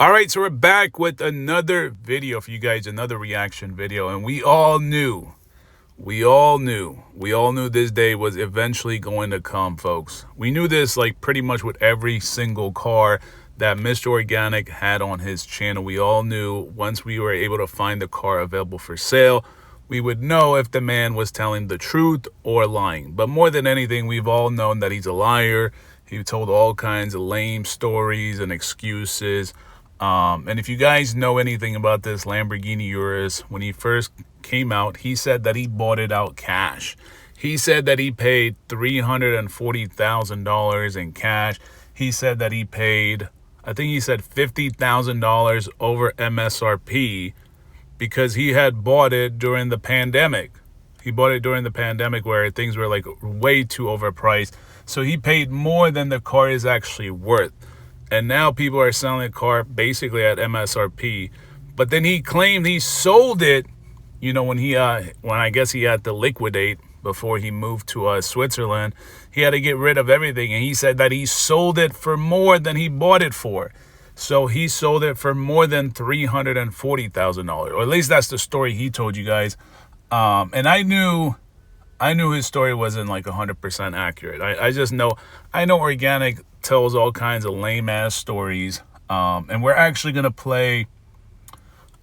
All right, so we're back with another video for you guys, another reaction video. And we all knew this day was eventually going to come, folks. We knew this like pretty much with every single car that Mr. Organik had on his channel. We all knew once we were able to find the car available for sale, we would know if the man was telling the truth or lying. But more than anything, we've all known that he's a liar. He told all kinds of lame stories and excuses. And if you guys know anything about this Lamborghini Urus, when he first came out, he said that he bought it out cash. He said that he paid $340,000 in cash. He said that he paid, I think he said $50,000 over MSRP because he had bought it during the pandemic. He bought it during the pandemic where things were like way too overpriced. So he paid more than the car is actually worth. And now people are selling the car basically at MSRP. But then he claimed he sold it, you know, when I guess he had to liquidate before he moved to Switzerland. He had to get rid of everything. And he said that he sold it for more than he bought it for. So he sold it for more than $340,000. Or at least that's the story he told you guys. And I knew his story wasn't like 100% accurate. I know Organik tells all kinds of lame ass stories. And we're actually going to play,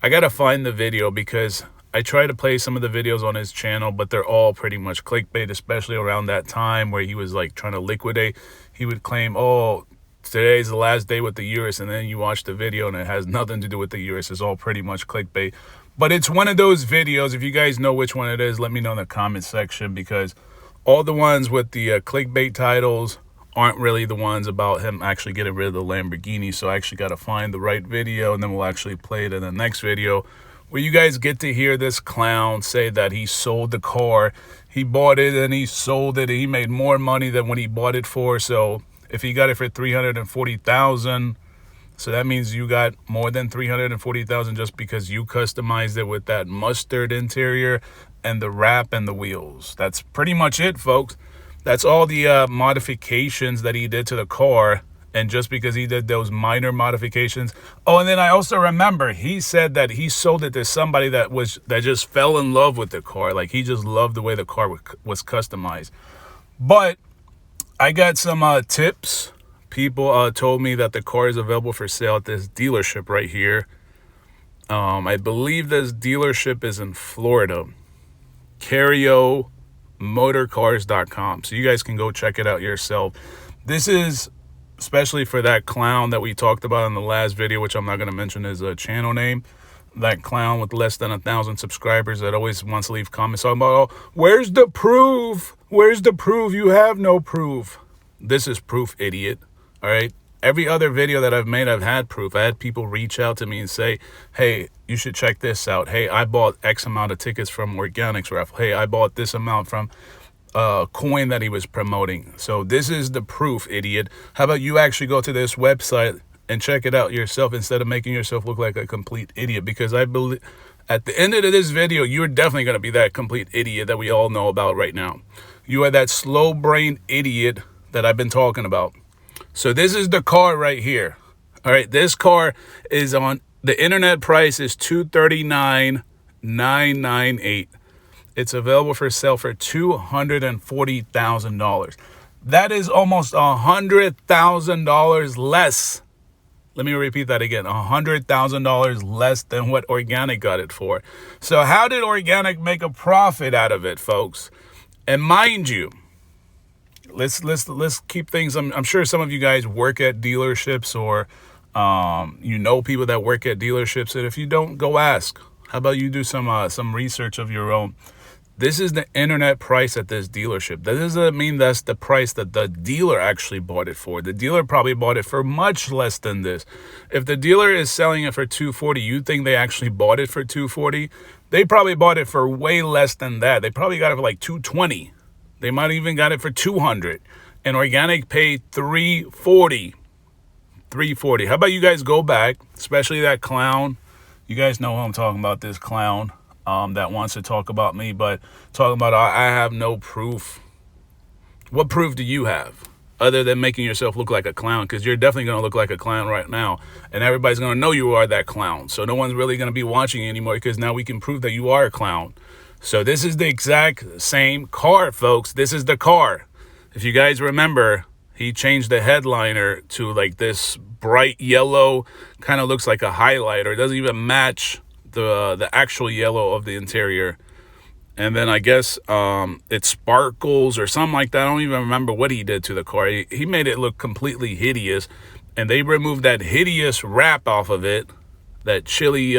I got to find the video because I try to play some of the videos on his channel, but they're all pretty much clickbait, especially around that time where he was like trying to liquidate. He would claim, oh, today's the last day with the Urus, and then you watch the video and it has nothing to do with the Urus. It's all pretty much clickbait. But it's one of those videos. If you guys know which one it is, let me know in the comment section, because all the ones with the clickbait titles aren't really the ones about him actually getting rid of the Lamborghini. So I actually got to find the right video, and then we'll actually play it in the next video where you guys get to hear this clown say that he sold the car. He bought it and he sold it, and he made more money than what he bought it for. So if he got it for $340,000, so that means you got more than $340,000 just because you customized it with that mustard interior and the wrap and the wheels. That's pretty much it, folks. That's all the modifications that he did to the car. And just because he did those minor modifications. Oh, and then I also remember he said that he sold it to somebody that just fell in love with the car. Like he just loved the way the car was customized. But I got some tips. People told me that the car is available for sale at this dealership right here. I believe this dealership is in Florida. CarrioMotorcars.com. So you guys can go check it out yourself. This is especially for that clown that we talked about in the last video, which I'm not going to mention his channel name. That clown with less than 1,000 subscribers that always wants to leave comments talking about, oh, where's the proof? Where's the proof? You have no proof. This is proof, idiot. All right. Every other video that I've made, I've had proof. I had people reach out to me and say, hey, you should check this out. Hey, I bought X amount of tickets from Organik's raffle. Hey, I bought this amount from coin that he was promoting. So this is the proof, idiot. How about you actually go to this website and check it out yourself instead of making yourself look like a complete idiot? Because I believe at the end of this video, you're definitely going to be that complete idiot that we all know about right now. You are that slow-brained idiot that I've been talking about. So this is the car right here. All right, this car is on the internet price is $239,998. It's available for sale for $240,000. That is almost $100,000 less. Let me repeat that again. $100,000 less than what Organik got it for. So how did Organik make a profit out of it, folks? And mind you, let's keep things. I'm sure some of you guys work at dealerships, or you know people that work at dealerships. And if you don't, go ask. How about you do some research of your own? This is the internet price at this dealership. That doesn't mean that's the price that the dealer actually bought it for. The dealer probably bought it for much less than this. If the dealer is selling it for $240, you think they actually bought it for $240? They probably bought it for way less than that. They probably got it for like $220. They might even got it for $200. And Organik paid $340. $340. How about you guys go back, especially that clown. You guys know who I'm talking about, this clown. That wants to talk about me, but talking about I have no proof. What proof do you have? other than making yourself look like a clown, because you're definitely going to look like a clown right now, and everybody's going to know you are that clown. So no one's really going to be watching you anymore, because now we can prove that you are a clown. So this is the exact same car, folks. This is the car. If you guys remember, he changed the headliner to like this bright yellow, kind of looks like a highlighter. It doesn't even match the actual yellow of the interior. And then I guess it sparkles or something like that. I don't even remember what he did to the car. He made it look completely hideous. And they removed that hideous wrap off of it. That chili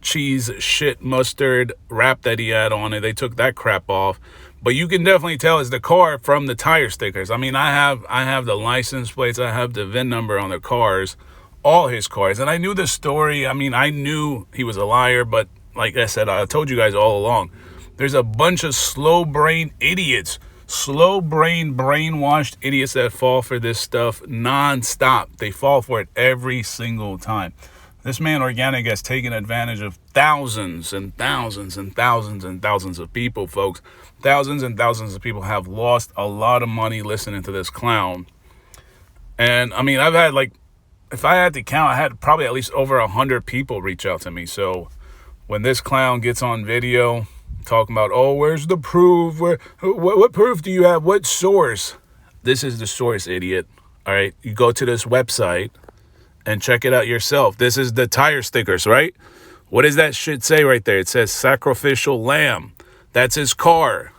cheese shit mustard wrap that he had on it. They took that crap off. But you can definitely tell it's the car from the tire stickers. I mean, I have the license plates. I have the VIN number on the cars. All his cars. And I knew the story. I mean, I knew he was a liar. But like I said, I told you guys all along. There's a bunch of slow-brain idiots, brainwashed idiots that fall for this stuff nonstop. They fall for it every single time. This man, Organik, has taken advantage of thousands and thousands and thousands and thousands of people, folks. Thousands and thousands of people have lost a lot of money listening to this clown. And, I mean, I've had, like, if I had to count, I had probably at least over 100 people reach out to me. So when this clown gets on video talking about, oh, where's the proof? What proof do you have? What source? This is the source, idiot. All right, you go to this website and check it out yourself. This is the tire stickers, right? What does that shit say right there? It says sacrificial lamb. That's his car.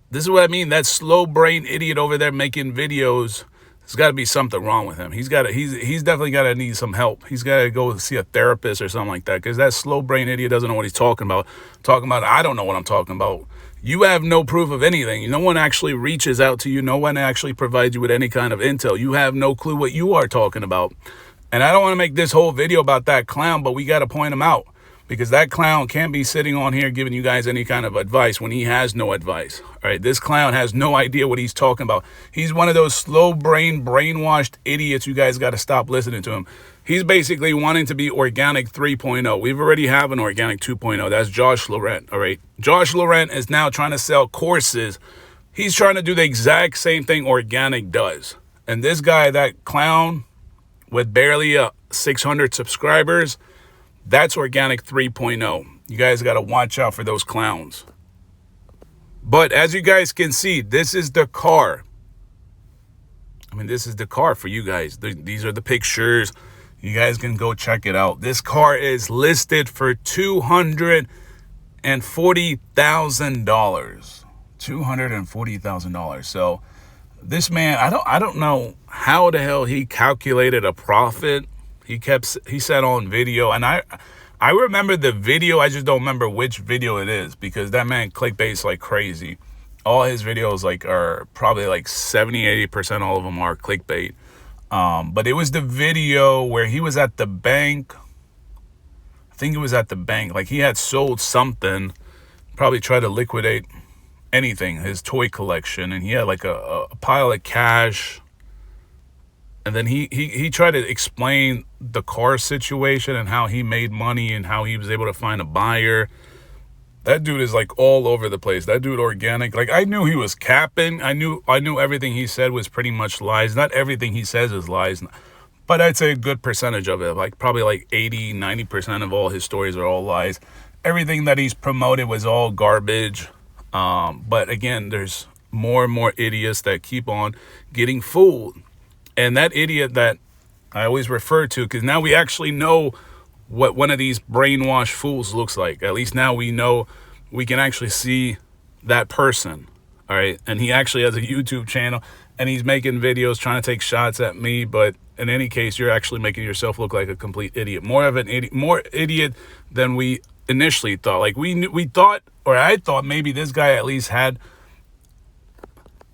This is what I mean. That slow brain idiot over there making videos. There's got to be something wrong with him. He's definitely got to need some help. He's got to go see a therapist or something like that, because that slow brain idiot doesn't know what he's talking about. I don't know what I'm talking about. You have no proof of anything. No one actually reaches out to you. No one actually provides you with any kind of intel. You have no clue what you are talking about. And I don't want to make this whole video about that clown, but we got to point him out, because that clown can't be sitting on here giving you guys any kind of advice when he has no advice. All right, this clown has no idea what he's talking about. He's one of those slow brain, brainwashed idiots. You guys got to stop listening to him. He's basically wanting to be Organik 3.0. We've already have an Organik 2.0. That's Josh Laurent. All right, Josh Laurent is now trying to sell courses. He's trying to do the exact same thing Organik does. And this guy, that clown with barely 600 subscribers, that's Organik 3.0. You guys got to watch out for those clowns. But as you guys can see, this is the car. I mean, this is the car for you guys. These are the pictures. You guys can go check it out. This car is listed for $240,000. $240,000. So this man, I don't know how the hell he calculated a profit. He said on video, and I remember the video. I just don't remember which video it is, because that man clickbaits like crazy. All his videos are probably like 70-80%. All of them are clickbait. But it was the video where he was at the bank. I think it was at the bank. Like, he had sold something, probably tried to liquidate anything, his toy collection, and he had like a pile of cash. And then he tried to explain the car situation and how he made money and how he was able to find a buyer. That dude is like all over the place. That dude Organik. Like, I knew he was capping. I knew everything he said was pretty much lies. Not everything he says is lies, but I'd say a good percentage of it. Like probably like 80-90% of all his stories are all lies. Everything that he's promoted was all garbage. But again, there's more and more idiots that keep on getting fooled. And that idiot that I always refer to, because now we actually know what one of these brainwashed fools looks like. At least now we know, we can actually see that person. All right. And he actually has a YouTube channel, and he's making videos trying to take shots at me. But in any case, you're actually making yourself look like a complete idiot. More idiot than we initially thought. Like we thought, or I thought maybe this guy at least had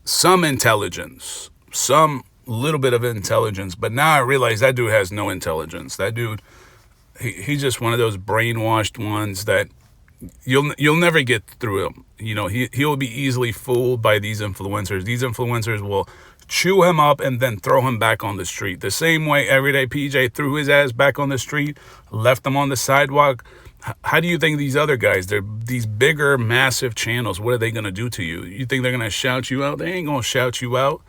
some intelligence, some little bit of intelligence, but now I realize that dude has no intelligence. That dude, he's just one of those brainwashed ones that you'll never get through him. You know, he'll be easily fooled by these influencers. These influencers will chew him up and then throw him back on the street. The same way Everyday PJ threw his ass back on the street, left him on the sidewalk. How do you think these other guys, they're these bigger, massive channels, what are they going to do to you? You think they're going to shout you out? They ain't going to shout you out.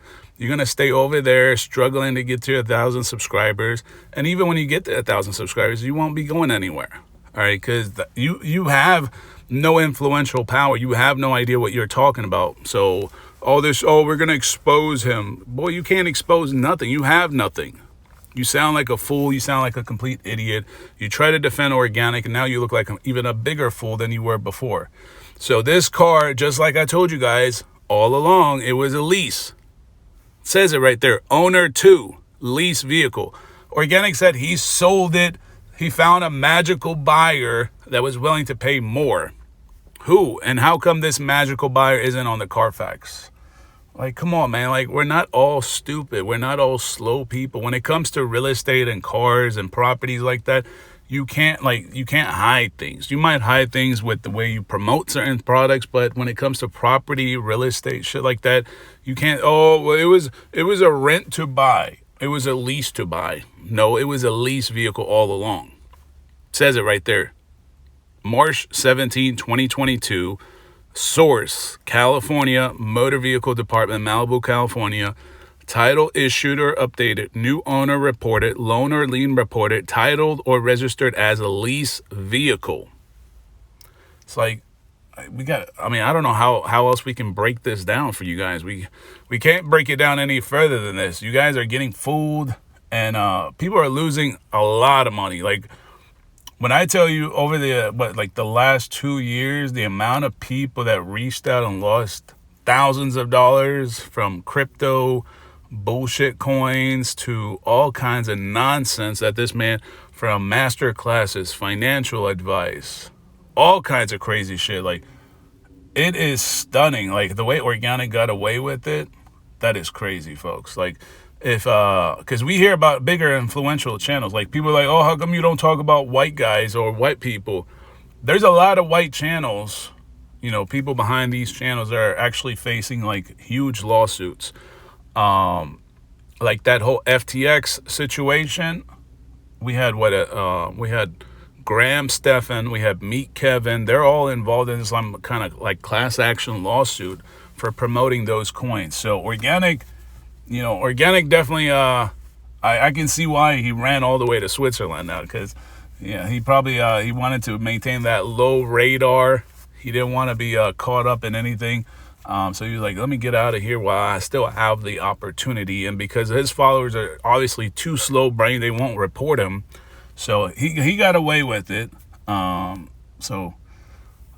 You're going to stay over there struggling to get to 1,000 subscribers. And even when you get to 1,000 subscribers, you won't be going anywhere. All right, because you have no influential power. You have no idea what you're talking about. So we're going to expose him. Boy, you can't expose nothing. You have nothing. You sound like a fool. You sound like a complete idiot. You try to defend Organik, and now you look like even a bigger fool than you were before. So this car, just like I told you guys all along, it was a lease. It says it right there. Owner 2, lease vehicle. Organik said he sold it. He found a magical buyer that was willing to pay more. Who? And how come this magical buyer isn't on the Carfax? Like, come on, man. Like, we're not all stupid. We're not all slow people. When it comes to real estate and cars and properties like that, you can't hide things. You might hide things with the way you promote certain products, but when it comes to property, real estate, shit like that, you can't, it was a rent to buy. It was a lease to buy. No, it was a lease vehicle all along. It says it right there. March 17, 2022. Source, California Motor Vehicle Department, Malibu, California. Title issued or updated. New owner reported. Loan or lien reported. Titled or registered as a lease vehicle. It's like, I don't know how else we can break this down for you guys. We can't break it down any further than this. You guys are getting fooled, and people are losing a lot of money. Like, when I tell you over the last 2 years, the amount of people that reached out and lost thousands of dollars from crypto bullshit coins to all kinds of nonsense that this man, from master classes, financial advice, all kinds of crazy shit. Like, it is stunning. Like, the way Organik got away with it, that is crazy, folks. Like, because we hear about bigger influential channels, like people are like, oh, how come you don't talk about white guys or white people? There's a lot of white channels, people behind these channels are actually facing like huge lawsuits. Like that whole FTX situation, we had Graham Stephan, we had Meet Kevin. They're all involved in this kind of like class action lawsuit for promoting those coins. So Organik definitely, I can see why he ran all the way to Switzerland now, because, he probably, he wanted to maintain that low radar. He didn't want to be caught up in anything. So he was like, let me get out of here while I still have the opportunity. And because his followers are obviously too slow-brained, they won't report him. So he got away with it. So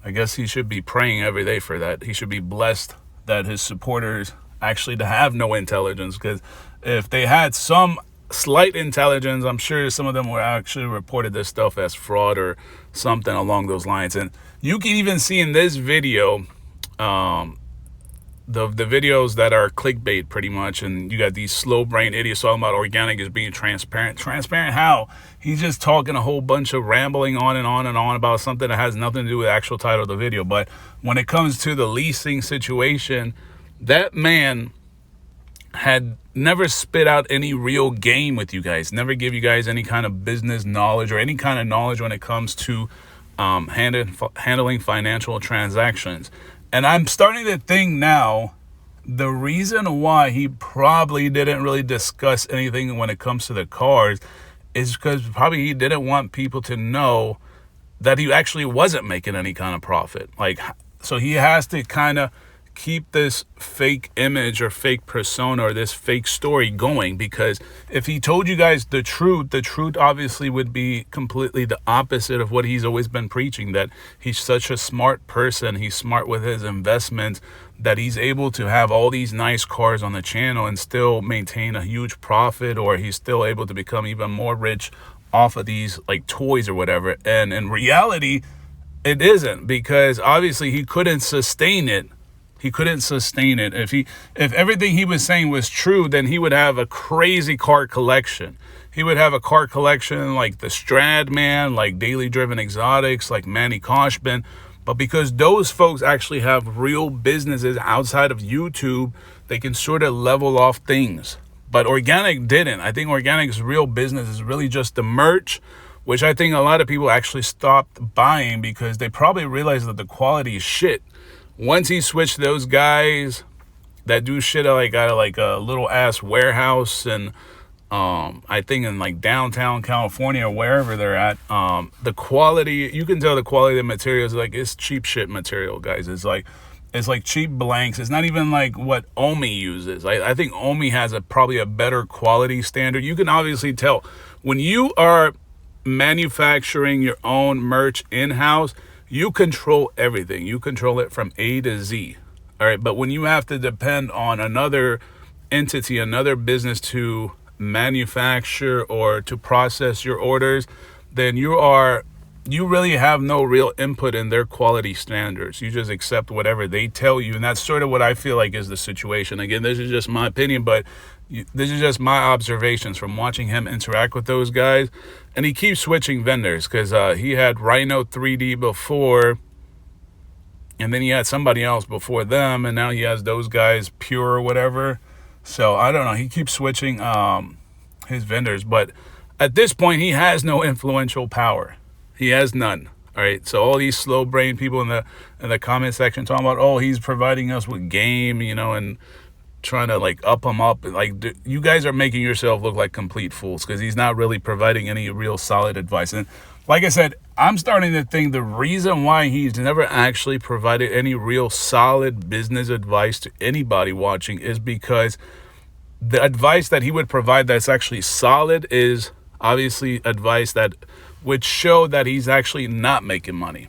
I guess he should be praying every day for that. He should be blessed that his supporters actually to have no intelligence, because if they had some slight intelligence, I'm sure some of them were actually reported this stuff as fraud or something along those lines. And you can even see in this video, the videos that are clickbait pretty much, and you got these slow brain idiots talking about Organik is being transparent. Transparent how? He's just talking a whole bunch of rambling on and on and on about something that has nothing to do with the actual title of the video. But when it comes to the leasing situation, that man had never spit out any real game with you guys, never give you guys any kind of business knowledge or any kind of knowledge when it comes to handling financial transactions. And I'm starting to think now, the reason why he probably didn't really discuss anything when it comes to the cars is because probably he didn't want people to know that he actually wasn't making any kind of profit. Like, so he has to kind of keep this fake image or fake persona or this fake story going, because if he told you guys the truth obviously would be completely the opposite of what he's always been preaching, that he's such a smart person, he's smart with his investments, that he's able to have all these nice cars on the channel and still maintain a huge profit, or he's still able to become even more rich off of these like toys or whatever. And in reality, it isn't, because obviously he couldn't sustain it. He couldn't sustain it. If everything he was saying was true, then he would have a crazy car collection. He would have a car collection like the Stradman, like Daily Driven Exotics, like Manny Koshbin. But because those folks actually have real businesses outside of YouTube, they can sort of level off things. But Organik didn't. I think Organik's real business is really just the merch, which I think a lot of people actually stopped buying because they probably realized that the quality is shit. Once he switched those guys that do shit like out of like a little ass warehouse, and I think in like downtown California or wherever they're at. The quality, you can tell the quality of the materials, like it's cheap shit material, guys. It's like cheap blanks. It's not even like what Omi uses. I think Omi has probably a better quality standard. You can obviously tell when you are manufacturing your own merch in-house, you control everything. You control it from A to Z. All right. But when you have to depend on another entity, another business to manufacture or to process your orders, then you really have no real input in their quality standards. You just accept whatever they tell you. And that's sort of what I feel like is the situation. Again, this is just my opinion, but this is just my observations from watching him interact with those guys. And he keeps switching vendors because he had Rhino 3D before, and then he had somebody else before them, and now he has those guys, Pure or whatever. So I don't know. He keeps switching his vendors, but at this point, he has no influential power. He has none. All right. So all these slow brain people in the comment section talking about, oh, he's providing us with game, and trying to like up him up. Like, you guys are making yourself look like complete fools because he's not really providing any real solid advice. And like I said, I'm starting to think the reason why he's never actually provided any real solid business advice to anybody watching is because the advice that he would provide that's actually solid is obviously advice that would show that he's actually not making money.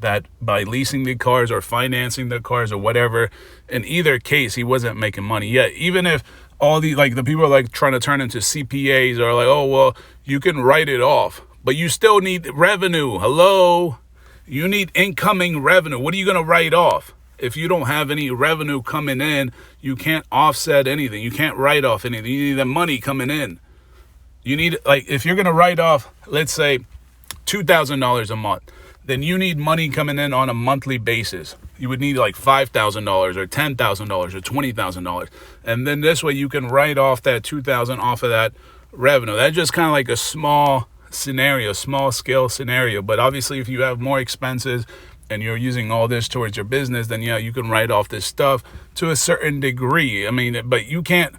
That by leasing the cars or financing the cars or whatever, in either case, he wasn't making money. Yet, even if all the people are like trying to turn into CPAs or like, oh, well, you can write it off, but you still need revenue. Hello? You need incoming revenue. What are you going to write off? If you don't have any revenue coming in, you can't offset anything. You can't write off anything. You need the money coming in. You need, like, if you're going to write off, let's say, $2,000 a month, then you need money coming in on a monthly basis. You would need like $5,000 or $10,000 or $20,000. And then this way you can write off that $2,000 off of that revenue. That's just kind of like a small scale scenario. But obviously if you have more expenses and you're using all this towards your business, then yeah, you can write off this stuff to a certain degree. I mean, but you can't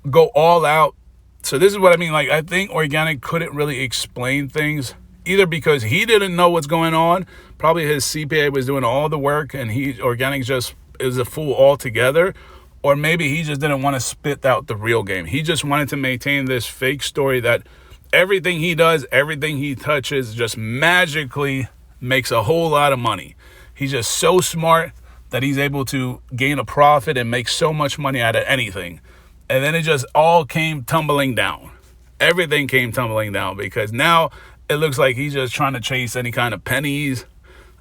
go all out. So this is what I mean. Like, I think Organik couldn't really explain things, either because he didn't know what's going on. Probably his CPA was doing all the work and Organik just is a fool altogether. Or maybe he just didn't want to spit out the real game. He just wanted to maintain this fake story that everything he does, everything he touches just magically makes a whole lot of money. He's just so smart that he's able to gain a profit and make so much money out of anything. And then it just all came tumbling down. Everything came tumbling down because now it looks like he's just trying to chase any kind of pennies.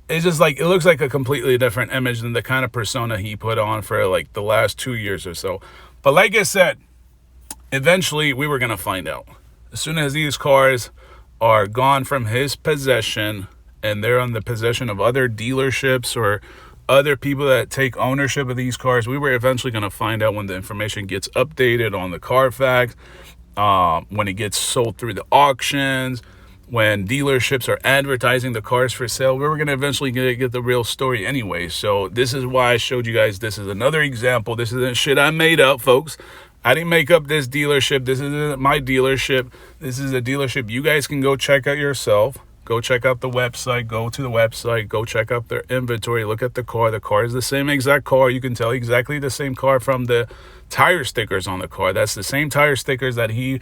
It's just like, it looks like a completely different image than the kind of persona he put on for like the last 2 years or so. But like I said, eventually we were going to find out. As soon as these cars are gone from his possession and they're on the possession of other dealerships or other people that take ownership of these cars, we were eventually going to find out when the information gets updated on the Carfax, when it gets sold through the auctions, when dealerships are advertising the cars for sale. We were going to eventually get the real story anyway. So this is why I showed you guys. This is another example. This isn't shit I made up, folks. I didn't make up this dealership. This isn't my dealership. This is a dealership you guys can go check out yourself. Go check out the website. Go to the website. Go check out their inventory. Look at the car. The car is the same exact car. You can tell exactly the same car from the tire stickers on the car. That's the same tire stickers that he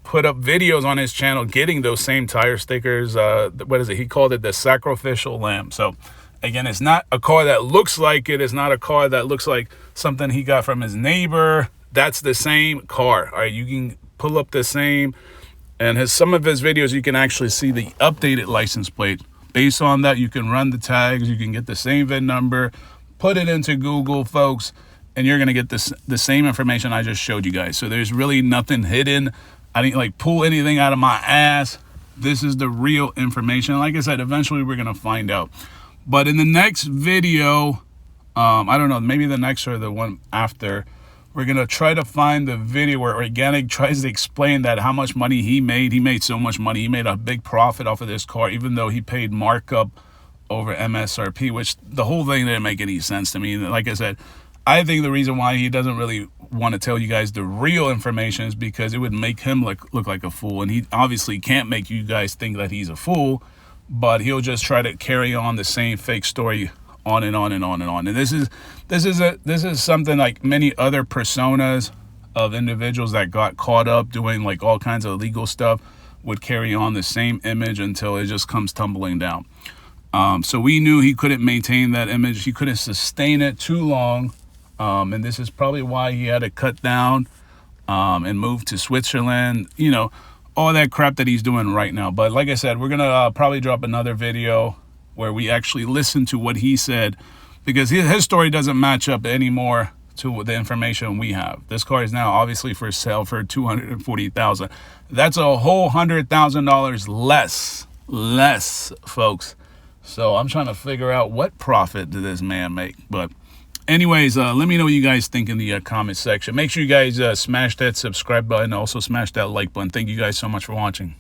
put up videos on his channel getting those same tire stickers. What is it? He called it the sacrificial lamb. So again, it's not a car that looks like it. It's not a car that looks like something he got from his neighbor. That's the same car. All right, you can pull up the same. And some of his videos, you can actually see the updated license plate. Based on that, you can run the tags. You can get the same VIN number. Put it into Google, folks, and you're going to get the same information I just showed you guys. So there's really nothing hidden. I didn't like pull anything out of my ass. This is the real information. Like I said, eventually we're going to find out. But in the next video, I don't know, maybe the next or the one after, we're going to try to find the video where Organik tries to explain that how much money he made. He made so much money. He made a big profit off of this car, even though he paid markup over MSRP, which the whole thing didn't make any sense to me. Like I said, I think the reason why he doesn't really want to tell you guys the real information is because it would make him look like a fool. And he obviously can't make you guys think that he's a fool, but he'll just try to carry on the same fake story on and on and on and on. And this is something like many other personas of individuals that got caught up doing like all kinds of illegal stuff would carry on the same image until it just comes tumbling down. So we knew he couldn't maintain that image. He couldn't sustain it too long. And this is probably why he had to cut down and move to Switzerland, you know, all that crap that he's doing right now. But like I said, we're going to probably drop another video where we actually listen to what he said, because his story doesn't match up anymore to the information we have. This car is now obviously for sale for $240,000. That's a whole $100,000 less, folks. So I'm trying to figure out what profit did this man make. But anyways, let me know what you guys think in the comment section. Make sure you guys smash that subscribe button. Also smash that like button. Thank you guys so much for watching.